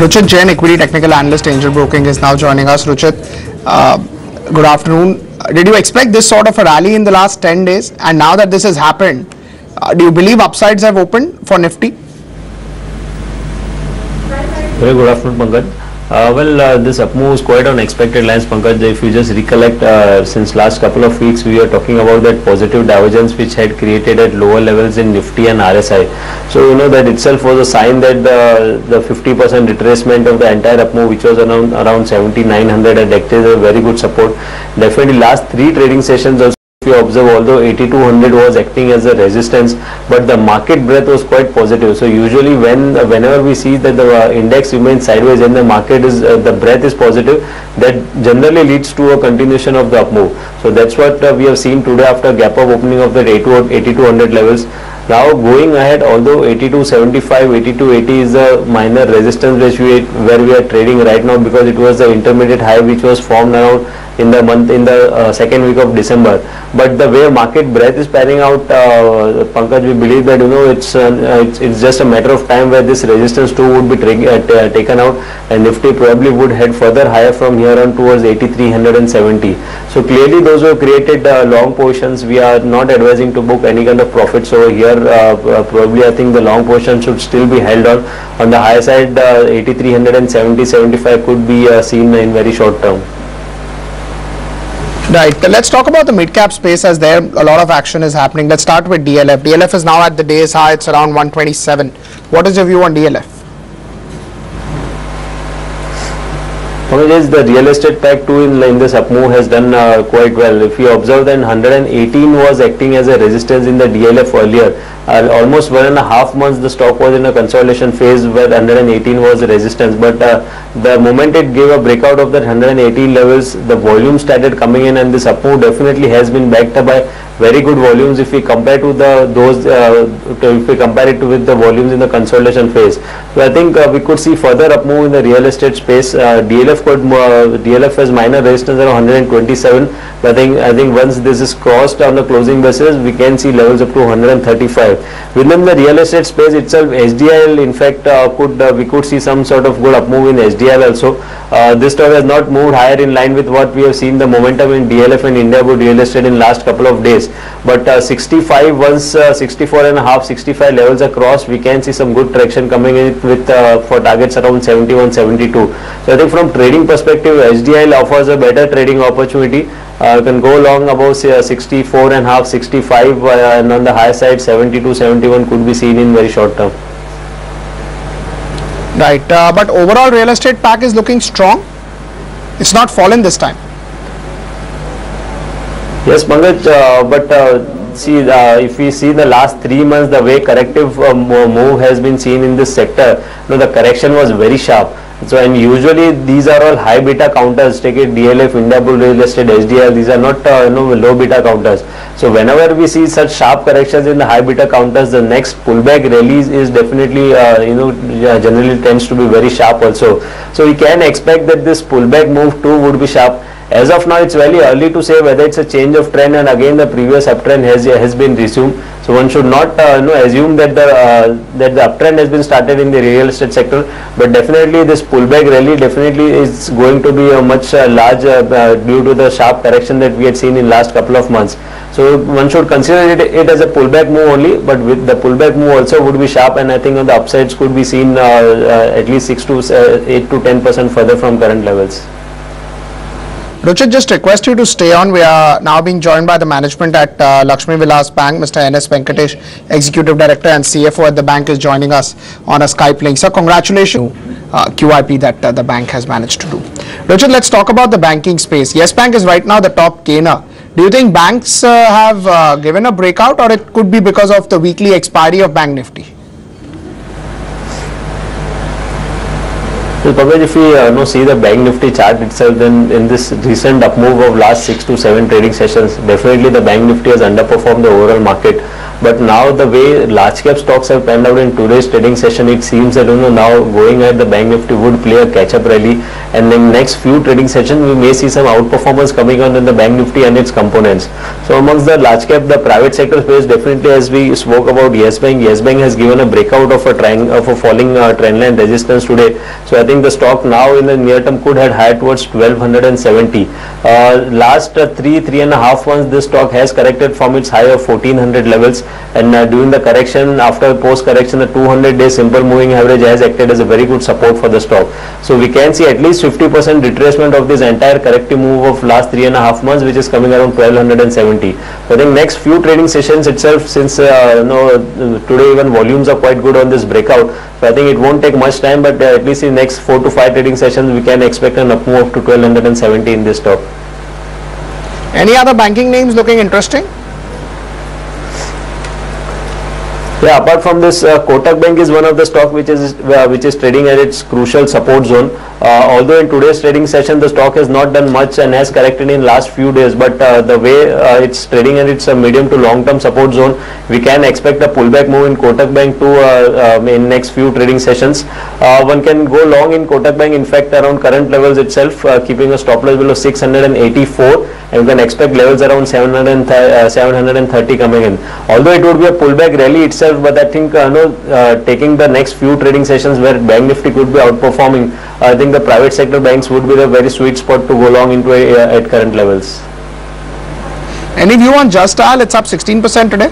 Ruchit Jain, Equity Technical Analyst, Angel Broking, is now joining us. Ruchit, good afternoon. Did you expect this sort of a rally in the last 10 days? And now that this has happened, do you believe upsides have opened for Nifty? Very good afternoon, Pankaj. This up move is quite on expected lines, Pankaj. If you just recollect, since last couple of weeks, we are talking about that positive divergence which had created at lower levels in Nifty and RSI. So, you know, that itself was a sign that the 50% retracement of the entire up move, which was around 7900, had acted as a very good support. Definitely last 3 trading sessions also, if you observe, although 8200 was acting as a resistance, but the market breadth was quite positive. So usually whenever we see that the index remains sideways and the market is the breadth is positive, that generally leads to a continuation of the up move. So that's what we have seen today after gap up opening of the 8200 levels. Now going ahead, although 8275, 8280 is a minor resistance where we are trading right now, because it was the intermediate high which was formed around in the second week of December. But the way market breadth is panning out, Pankaj, we believe that, you know, it's just a matter of time where this resistance too would be taken out, and Nifty probably would head further higher from here on towards 8370. So clearly those who have created long positions, we are not advising to book any kind of profits over here. Probably I think the long position should still be held on the higher side. 8370, 75 could be seen in very short term. Right. Let's talk about the mid-cap space, as there a lot of action is happening. Let's start with DLF. DLF is now at the day's high. It's around 127. What is your view on DLF? The real estate pack too in this up move has done quite well. If you observe, then 118 was acting as a resistance in the DLF earlier. Almost 1.5 months the stock was in a consolidation phase where 118 was a resistance, but the moment it gave a breakout of that 118 levels, the volume started coming in, and this up move definitely has been backed up by very good volumes if we compare to with the volumes in the consolidation phase. So I think we could see further up move in the real estate space. DLF has minor resistance around 127, but I think once this is crossed on the closing basis, we can see levels up to 135. Within the real estate space itself, SDL, in fact, we could see some sort of good up move in SDL also. This stock has not moved higher in line with what we have seen the momentum in DLF and India Good Real Estate in last couple of days. But 65, once 64 and a half, 65 levels across, we can see some good traction coming in with for targets around 71, 72. So I think from trading perspective, SDL offers a better trading opportunity. Can go long above 64 and a half, 65, and on the high side 72, 71 could be seen in very short term. Right, but overall real estate pack is looking strong. It's not fallen this time. Yes, Pankaj, but see, if we see the last 3 months, the way corrective move has been seen in this sector, you know, the correction was very sharp. So, and usually these are all high beta counters. Take it DLF, India Bull Real Estate, SDL. These are not low beta counters. So whenever we see such sharp corrections in the high beta counters, the next pullback release is definitely generally tends to be very sharp also. So we can expect that this pullback move too would be sharp. As of now, it's very early to say whether it's a change of trend, and again the previous uptrend has been resumed. So one should not assume that the uptrend has been started in the real estate sector, but definitely this pullback rally definitely is going to be a much larger due to the sharp correction that we had seen in last couple of months. So one should consider it as a pullback move only, but with the pullback move also would be sharp, and I think on the upsides could be seen at least 8 to 10% further from current levels. Ruchit, just request you to stay on. We are now being joined by the management at Lakshmi Vilas Bank. Mr. N.S. Venkatesh, Executive Director and CFO at the bank, is joining us on a Skype link. Sir, congratulations QIP that the bank has managed to do. Ruchit, let's talk about the banking space. Yes Bank is right now the top gainer. Do you think banks have given a breakout, or it could be because of the weekly expiry of Bank Nifty? So Pankaj, if we see the Bank Nifty chart itself, then in this recent up move of last 6 to 7 trading sessions, definitely the Bank Nifty has underperformed the overall market. but now the way large cap stocks have panned out in today's trading session, it seems that now going ahead the Bank Nifty would play a catch-up rally, and in next few trading sessions we may see some outperformance coming on in the Bank Nifty and its components. So amongst the large cap, the private sector space, definitely as we spoke about Yes Bank has given a breakout of a falling trend line resistance today. So I think the stock now in the near term could head higher towards 1270. Last 3.5 months this stock has corrected from its high of 1400 levels, and during the correction, after post correction, the 200-day simple moving average has acted as a very good support for the stock. So we can see at least 50% retracement of this entire corrective move of last 3.5 months, which is coming around 1270. So I think next few trading sessions itself, since today even volumes are quite good on this breakout, so I think it won't take much time, but at least in next 4 to 5 trading sessions we can expect an up move to 1270 in this stock. Any other banking names looking interesting? Yeah, apart from this, Kotak Bank is one of the stock which is trading at its crucial support zone. Although in today's trading session the stock has not done much and has corrected in last few days, but the way it's trading at its medium to long term support zone, we can expect a pullback move in Kotak Bank to in next few trading sessions. One can go long in Kotak Bank, in fact around current levels itself, keeping a stop loss below 684, and we can expect levels around 730 coming in. Although it would be a pullback rally itself, but I think taking the next few trading sessions where Bank Nifty could be outperforming, I think the private sector banks would be the very sweet spot to go long into at current levels. Any view on Just Dial? It's up 16% today.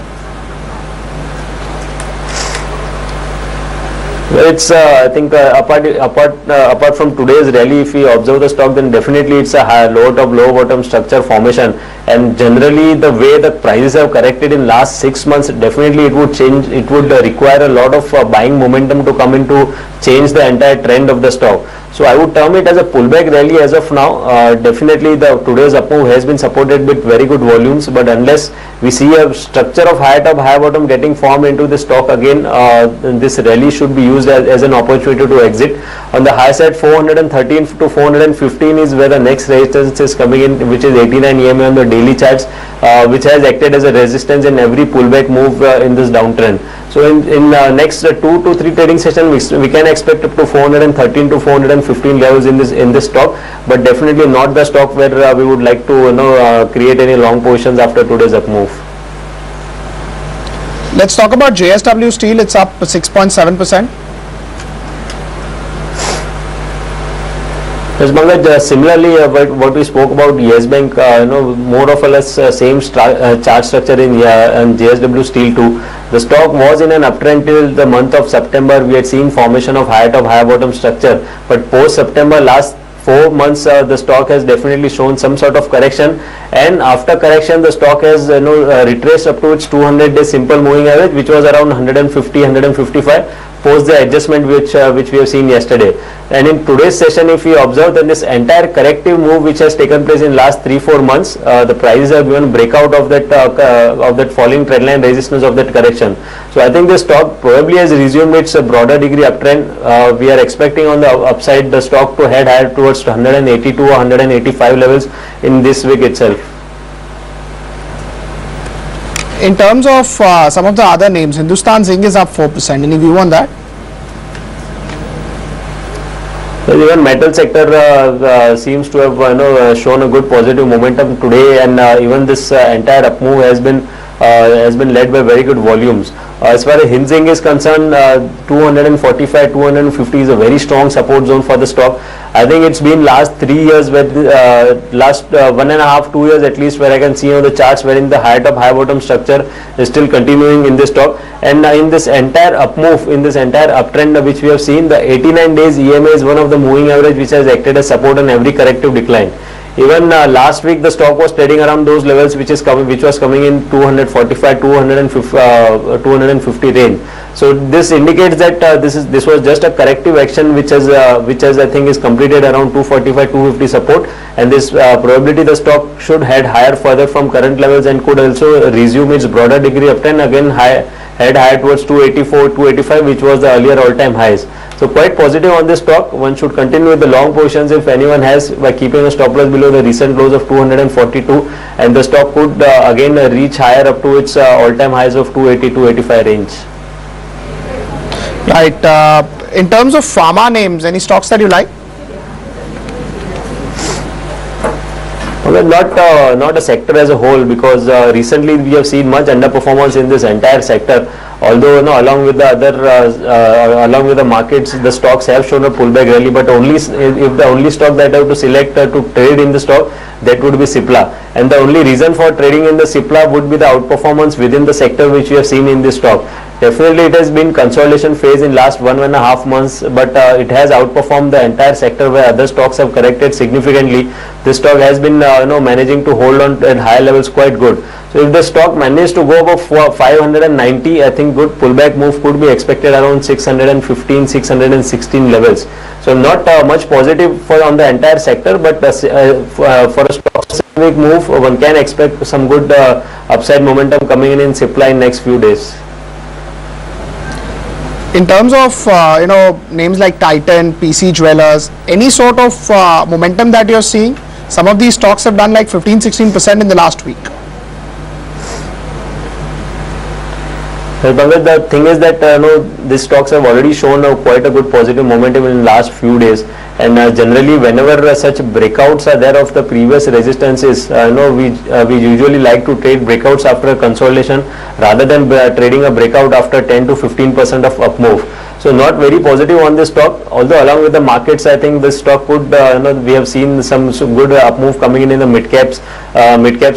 Well, it's I think apart from today's rally, if we observe the stock, then definitely it's a high low top low bottom structure formation, and generally the way the prices have corrected in last 6 months, definitely it would change. It would require a lot of buying momentum to come in to change the entire trend of the stock. So I would term it as a pullback rally as of now. Definitely the today's up move has been supported with very good volumes, but unless we see a structure of high top high bottom getting formed into the stock again, this rally should be used as an opportunity to exit. On the high side, 413 to 415 is where the next resistance is coming in, which is 89 EMA on the daily charts, which has acted as a resistance in every pullback move in this downtrend. So in next 2 to 3 trading sessions, we can expect up to 413 to 415 levels in this stock, but definitely not the stock where we would like to create any long positions after today's up move. Let's talk about JSW Steel. It's up 6.7%. Yes, Pankaj, similarly what we spoke about Yes Bank, more or less same chart structure in JSW Steel too. The stock was in an uptrend till the month of September. We had seen formation of high top high bottom structure, but post September last 4 months the stock has definitely shown some sort of correction, and after correction the stock has retraced up to its 200-day simple moving average, which was around 150-155 post the adjustment which we have seen yesterday. And in today's session, if we observe, then this entire corrective move which has taken place in last 3-4 months, the prices have given breakout of that falling trend line resistance of that correction. So I think the stock probably has resumed its broader degree uptrend. We are expecting on the upside the stock to head higher towards 182 or 185 levels in this week itself. In terms of some of the other names, Hindustan Zinc is up 4%. Any view on that? Well, even metal sector seems to have shown a good positive momentum today, and even this entire up move has been led by very good volumes. As far as Hinzing is concerned, 245, 250 is a very strong support zone for the stock. I think it's been last 3 years, where last 1.5, 2 years at least, where I can see on the charts wherein the high top high bottom structure is still continuing in this stock. And in this entire up move, in this entire uptrend which we have seen, the 89 days EMA is one of the moving average which has acted as support on every corrective decline. Even last week the stock was trading around those levels which was coming in 245, 250 range. So this indicates that this was just a corrective action which has I think is completed around 245, 250 support, and this probability the stock should head higher further from current levels and could also resume its broader degree uptrend again head higher towards 284, 285, which was the earlier all-time highs. So quite positive on this stock. One should continue with the long positions if anyone has, by keeping a stop loss below the recent lows of 242, and the stock could again reach higher up to its all-time highs of 280, 285 range. Right. In terms of pharma names, any stocks that you like? Well, not a sector as a whole, because recently we have seen much underperformance in this entire sector. Although along with the other along with the markets, the stocks have shown a pullback rally, but only if the only stock that I have to select to trade in the stock, that would be Cipla, and the only reason for trading in the Cipla would be the outperformance within the sector which we have seen in this stock. Definitely it has been consolidation phase in last 1.5 months, but it has outperformed the entire sector where other stocks have corrected significantly. This stock has been managing to hold on at higher levels quite good. So if the stock manages to go above 590, I think good pullback move could be expected around 615, 616 levels. So not much positive on the entire sector, but for a stock specific move, one can expect some good upside momentum coming in Cipla in next few days. In terms of names like Titan, PC Jewelers, any sort of momentum that you're seeing? Some of these stocks have done like 15-16% in the last week. The thing is that these stocks have already shown quite a good positive momentum in the last few days, and generally whenever such breakouts are there of the previous resistances, we usually like to trade breakouts after a consolidation rather than trading a breakout after 10 to 15% of up move. So not very positive on this stock, although along with the markets, I think this stock could, we have seen some good up move coming in the mid cap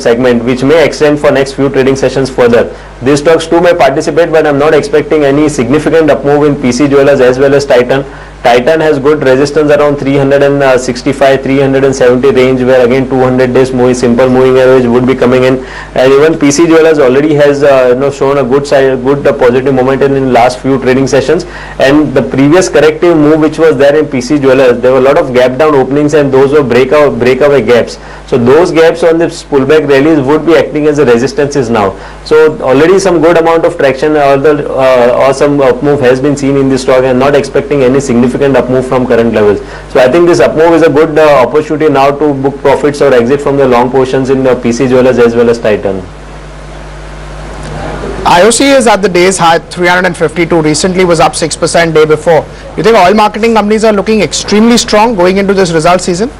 segment, which may extend for next few trading sessions further. These stocks too may participate, but I'm not expecting any significant up move in PC Jewelers as well as Titan. Titan has good resistance around 365, 370 range, where again 200 days simple moving average would be coming in, and even PC Jewelers already has shown a good positive momentum in last few trading sessions. And the previous corrective move which was there in PC Jewelers, there were a lot of gap down openings, and those were breakaway gaps. So those gaps on this pullback rallies would be acting as a resistances now. So already some good amount of traction or some up move has been seen in this stock, and not expecting any significant up move from current levels. So I think this up move is a good opportunity now to book profits or exit from the long positions in PC Jewelers as well as Titan. IOC is at the day's high 352, recently was up 6% day before. You think oil marketing companies are looking extremely strong going into this result season?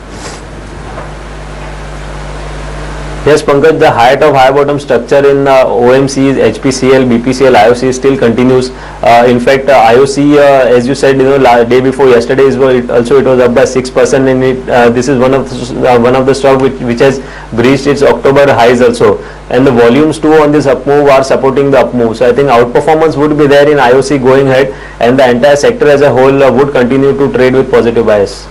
Yes, Pankaj, the high top high bottom structure in OMCs, HPCL, BPCL, IOC still continues. In fact, IOC, as you said, day before yesterday, it was up by 6%, and this is one of the stock which has breached its October highs also. And the volumes too on this up move are supporting the up move. So I think outperformance would be there in IOC going ahead, and the entire sector as a whole would continue to trade with positive bias.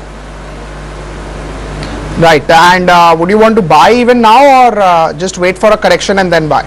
Right, and would you want to buy even now, or just wait for a correction and then buy?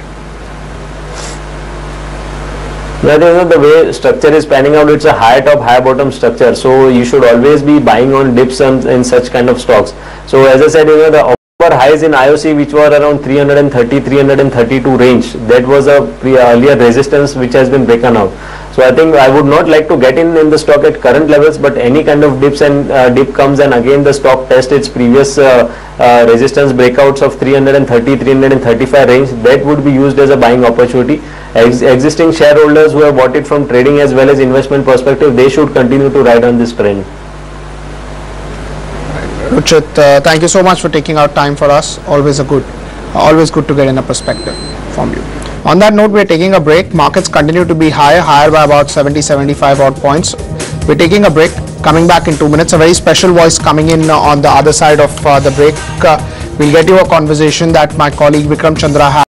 The way structure is panning out, it's a high top high bottom structure, so you should always be buying on dips in such kind of stocks. So as I said, the October highs in IOC, which were around 330, 332 range, that was a earlier resistance which has been broken out. So I think I would not like to get in the stock at current levels, but any kind of dips and dip comes and again the stock tests its previous resistance breakouts of 330, 335 range, that would be used as a buying opportunity. Existing shareholders who have bought it from trading as well as investment perspective, they should continue to ride on this trend. Ruchit, thank you so much for taking out time for us. Always good to get in a perspective from you. On that note, we are taking a break. Markets continue to be higher by about 70-75 odd points. We're taking a break. Coming back in 2 minutes. A very special voice coming in on the other side of the break. We'll get you a conversation that my colleague Vikram Chandra had.